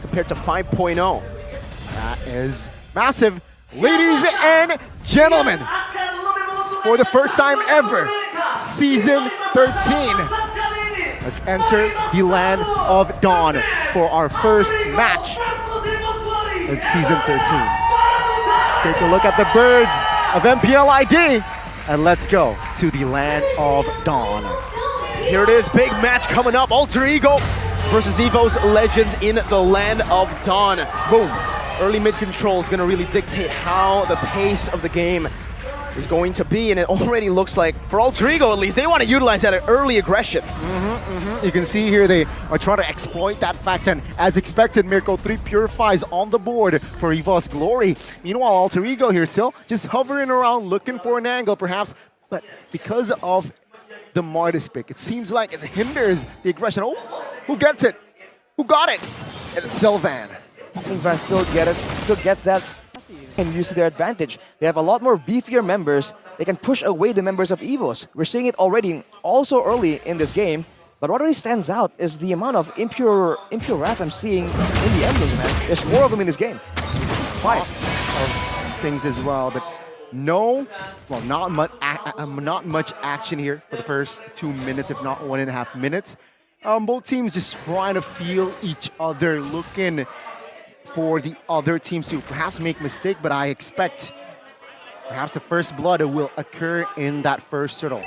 compared to 5.0. That is massive. Ladies and gentlemen, for the first time ever, Season 13. Let's enter the Land of Dawn for our first match in Season 13. Take a look at the birds of MPL ID, and let's go to the Land of Dawn. Here it is, big match coming up. Alter Ego versus Evos Legends in the Land of Dawn. Boom. Early mid control is going to really dictate how the pace of the game is going to be, and it already looks like, for Alter Ego at least, they want to utilize that early aggression. You can see here they are trying to exploit that fact, and as expected, Miracle 3 purifies on the board for Evos Glory. Meanwhile, Alter Ego here still just hovering around looking for an angle perhaps, but because of the Martis pick, it seems like it hinders the aggression. Oh, who gets it? Who got it? And it's Sylvan. Evos still gets that and use to their advantage. They have a lot more beefier members. They can push away the members of Evos. We're seeing it already also early in this game. But what really stands out is the amount of impure rats I'm seeing in the emblems, man. There's 4 of them in this game. 5 of things as well, but not much action here for the first 2 minutes, if not 1.5 minutes. Both teams just trying to feel each other, looking for the other teams to perhaps make mistake, but I expect perhaps the first blood will occur in that first turtle.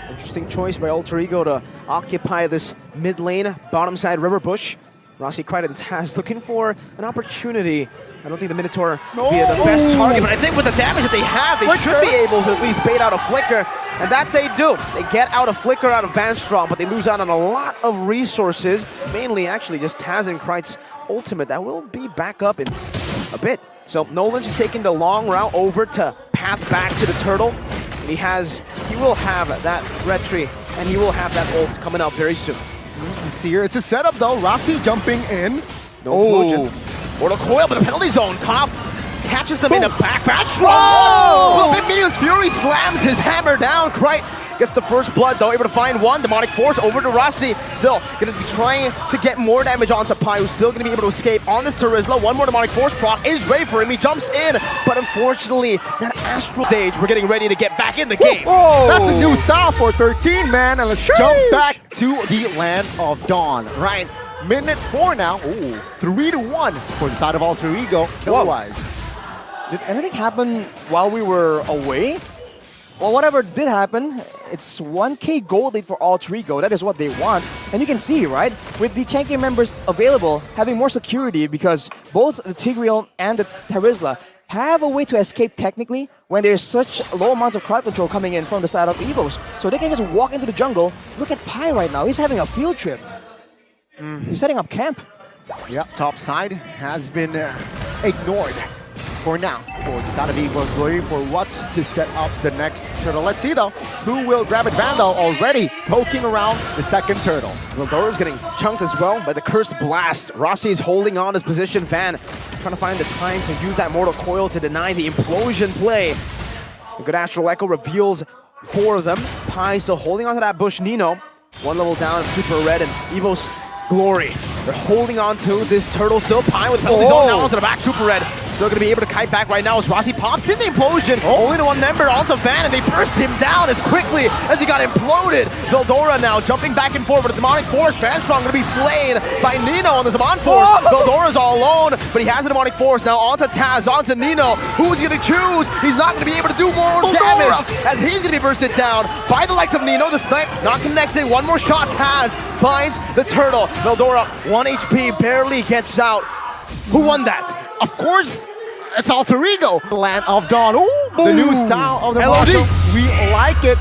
Interesting choice by Alter Ego to occupy this mid lane, bottom side river bush. Rossi, Crichton, and Taz looking for an opportunity. I don't think the Minotaur will be the best target, but I think with the damage that they have, they should be able to at least bait out a Flicker, and that they do. They get out a Flicker out of Vanstrong, but they lose out on a lot of resources, mainly actually just Taz and Crichton's ultimate. That will be back up in a bit. So Nolan just taking the long route over to path back to the turtle. And he will have that red tree, and he will have that ult coming up very soon. Let's see here, it's a setup though. Rossi jumping in. No explosion. Or the coil, but the penalty zone. Koff catches them in the back. Vanstrong! Well, Minions Fury slams his hammer down. Crichton gets the first blood though, able to find one. Demonic Force over to Rossi. Still going to be trying to get more damage onto Pai, who's still going to be able to escape on this Terizla. One more Demonic Force proc is ready for him. He jumps in, but unfortunately, that Astral stage, we're getting ready to get back in the game. Whoa. That's a new style for 13, man. And let's jump back to the Land of Dawn. Right, minute 4 now. Ooh, 3-1 for the side of Alter Ego, kill-wise. Did anything happen while we were away? Well, whatever did happen, it's 1k gold lead for Alter Ego. That is what they want. And you can see, right, with the 10k members available, having more security because both the Tigreal and the Terizla have a way to escape technically when there's such low amounts of crowd control coming in from the side of Evos. So they can just walk into the jungle. Look at Pai right now. He's having a field trip. He's setting up camp. Yeah, top side has been ignored for now for the side of Evos Glory for what's to set up the next turtle. Let's see though, who will grab it? Vandal already poking around the second turtle. Vildoro's getting chunked as well by the Cursed Blast. Rossi is holding on his position. Van trying to find the time to use that Mortal Coil to deny the implosion play. A good Astral Echo reveals 4 of them. Pai still holding onto that bush. Nino, 1 level down, Super Red, and Evos Glory. They're holding on to this turtle still. Pai with penalty zone now onto the back. Super Red still going to be able to kite back right now as Rossi pops in the implosion. Only to 1 member onto Van, and they burst him down as quickly as he got imploded. Veldora now jumping back and forth with a Demonic Force. Vanstrong going to be slain by Nino on the Zaman Force. Veldora's all alone, but he has a Demonic Force now onto Taz, onto Nino. Who's he going to choose? He's not going to be able to do more damage as he's going to be bursted down by the likes of Nino. The snipe not connected. 1 more shot. Taz finds the turtle. Veldora, 1 HP, barely gets out. Who won that? Of course, it's Alter Ego. Land of Dawn. Ooh, the new style of the Marshall. We like it.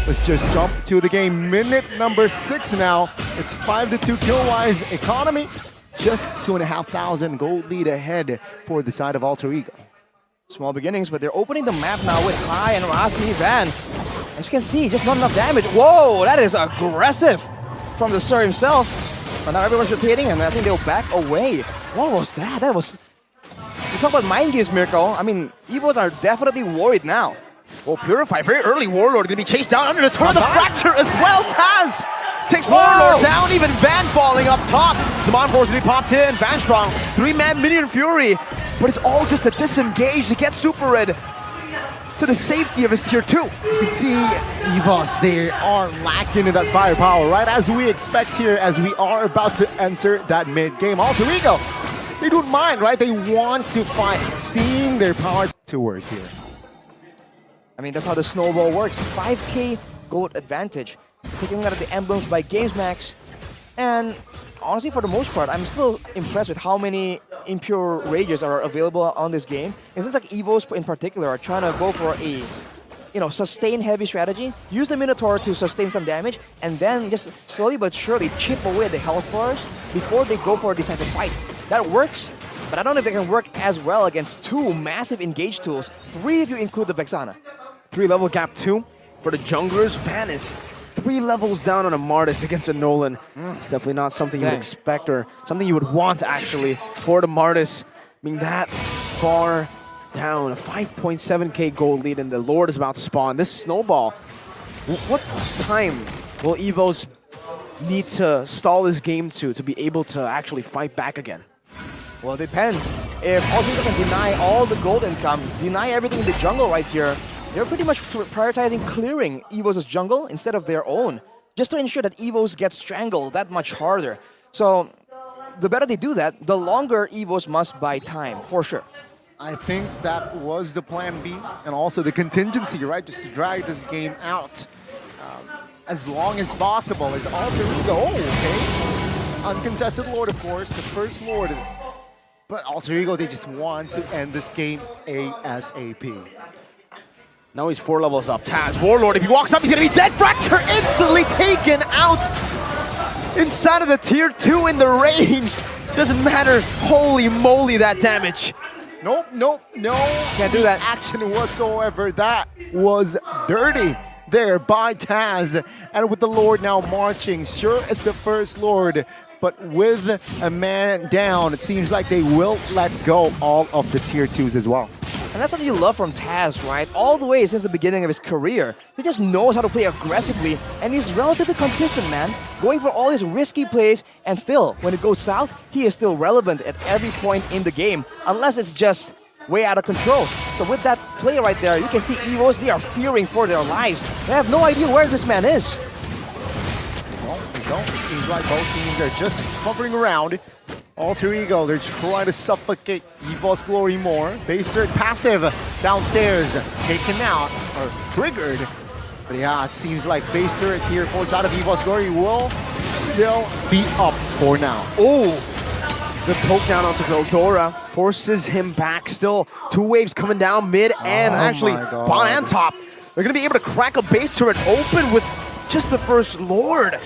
Let's just jump to the game. Minute number 6 now. It's 5-2 kill-wise economy. Just 2,500 gold lead ahead for the side of Alter Ego. Small beginnings, but they're opening the map now with Pai and Rossi. Van, as you can see, just not enough damage. Whoa, that is aggressive from the Sir himself. But now everyone's rotating, and I think they'll back away. What was that? That was... You talk about mind games, Miracle. I mean, Evos are definitely worried now. Well, Purify, very early Warlord, going to be chased down under the turret, the Fracture as well. Taz Takes Warlord down, even Van falling up top. Zaman forcibly popped in, Van strong, 3-man Minion Fury. But it's all just a disengage to get Super Red to the safety of his tier 2. You can see Evos, they are lacking in that firepower, right? As we expect here, as we are about to enter that mid-game. Alter Ego, they don't mind, right? They want to fight, seeing their powers towards here. I mean, that's how the snowball works. 5k gold advantage. Taking out of the emblems by Games Max. And honestly, for the most part, I'm still impressed with how many impure rages are available on this game. It seems like Evos in particular are trying to go for a sustain heavy strategy, use the Minotaur to sustain some damage, and then just slowly but surely chip away at the health bars before they go for a decisive fight. That works, but I don't know if they can work as well against 2 massive engage tools, 3 if you include the Vexana. 3-level gap 2 for the junglers. Van is 3 levels down on a Martis against a Nolan. It's definitely not something you would expect or something you would want actually for the Martis being that far down. A 5.7k gold lead and the Lord is about to spawn. This snowball, what time will Evos need to stall this game to be able to actually fight back again? Well, it depends. If all people can deny all the gold income, deny everything in the jungle right here, they're pretty much prioritizing clearing Evos' jungle instead of their own, just to ensure that Evos get strangled that much harder. So, the better they do that, the longer Evos must buy time, for sure. I think that was the plan B, and also the contingency, right? Just to drag this game out as long as possible. As Alter Ego, okay. Uncontested Lord, of course, the first Lord. But Alter Ego, they just want to end this game ASAP. Now he's 4 levels up. Taz, Warlord, if he walks up, he's gonna be dead. Fracture instantly taken out inside of the tier 2 in the range. Doesn't matter. Holy moly, that damage. Nope, no. Can't do that. Action whatsoever. That was dirty there by Taz. And with the Lord now marching, sure, it's the first Lord, but with a man down, it seems like they will let go all of the tier 2s as well. And that's what you love from Taz, right? All the way since the beginning of his career. He just knows how to play aggressively, and he's relatively consistent, man. Going for all his risky plays, and still, when it goes south, he is still relevant at every point in the game, unless it's just way out of control. So with that play right there, you can see Evos, they are fearing for their lives. They have no idea where this man is. Well, they don't. It seems like both teams are just hovering around. Alter Ego, they're trying to suffocate Evos Glory more. Base third passive downstairs, taken out, or triggered. But yeah, it seems like base third here for side of Evos Glory will still be up for now. Oh, the poke down onto Veldora forces him back. Still 2 waves coming down mid and actually bottom and top. They're going to be able to crack a base turret open with just the first Lord.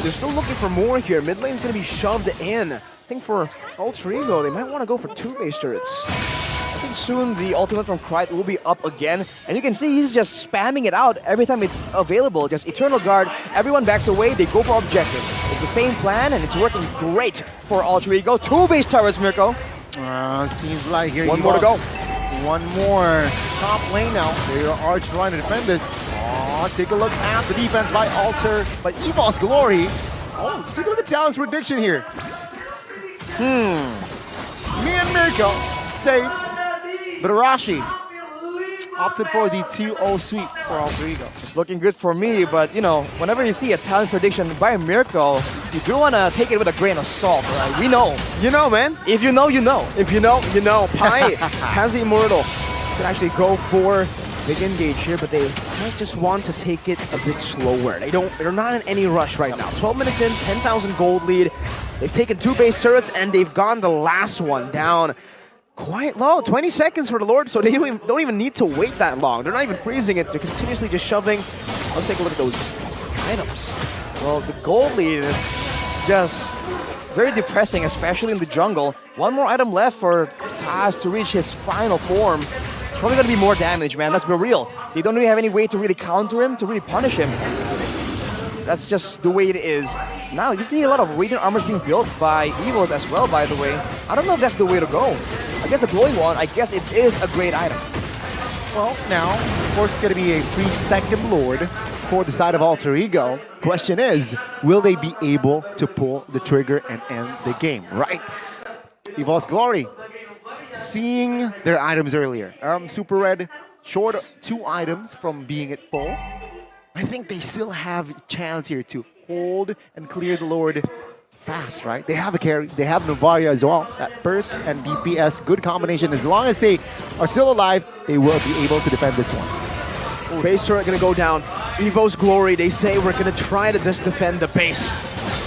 They're still looking for more here. Mid lane's going to be shoved in. I think for Alter Ego, they might want to go for 2 base turrets. I think soon the ultimate from Krite will be up again, and you can see he's just spamming it out every time it's available. Just Eternal Guard, everyone backs away, they go for objective. It's the same plan, and it's working great for Alter Ego. 2 base turrets, Mirko. It seems like here One more to go. One more. Top lane now. They are trying to defend this. Take a look at the defense by Alter, but Evos Glory. Oh, take a look at Talon's prediction here. Me and Mirko say, but Arashi opted for the 2-0 sweep for Alter Ego. It's looking good for me, but you know, whenever you see a talent prediction by Mirko, you do want to take it with a grain of salt, right? We know. You know, man. If you know, you know. If you know, you know. Pai has the Immortal. Could actually go for big engage here, but they might just want to take it a bit slower. They're not in any rush right now. 12 minutes in, 10,000 gold lead. They've taken 2 base turrets and they've gone the last one down quite low. 20 seconds for the Lord, so they don't even need to wait that long. They're not even freezing it. They're continuously just shoving. Let's take a look at those items. Well, the gold lead is just very depressing, especially in the jungle. One more item left for Taz to reach his final form. It's probably going to be more damage, man. Let's be real. They don't really have any way to really counter him, to really punish him. That's just the way it is. Now, you see a lot of Radiant armors being built by Evos as well, by the way. I don't know if that's the way to go. I guess the glowing one, I guess it is a great item. Well, now, of course, it's going to be a free second Lord. for the side of Alter Ego. Question is, will they be able to pull the trigger and end the game, right? Evos Glory, seeing their items earlier. Super Red, short 2 items from being at full. I think they still have a chance here to hold and clear the Lord fast, right? They have a carry, they have Novaria as well. That burst and DPS, good combination. As long as they are still alive, they will be able to defend this one. Base turret gonna go down. Evos Glory, they say we're gonna try to just defend the base.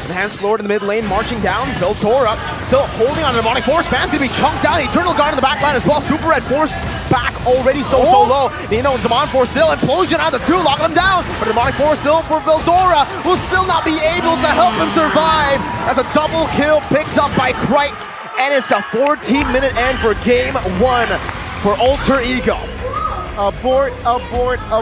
Enhanced Lord in the mid lane, marching down. Veldora still holding on to the Demonic Force. Van's gonna be chunked down. Eternal Guard in the back line as well. Super Red Force back already so low. Nino and Demonic Force still. Implosion out of the 2, locking him down. But Demonic Force still for Veldora, will still not be able to help him survive. That's a double kill picked up by Krite. And it's a 14-minute end for game 1 for Alter Ego. Abort, abort, abort.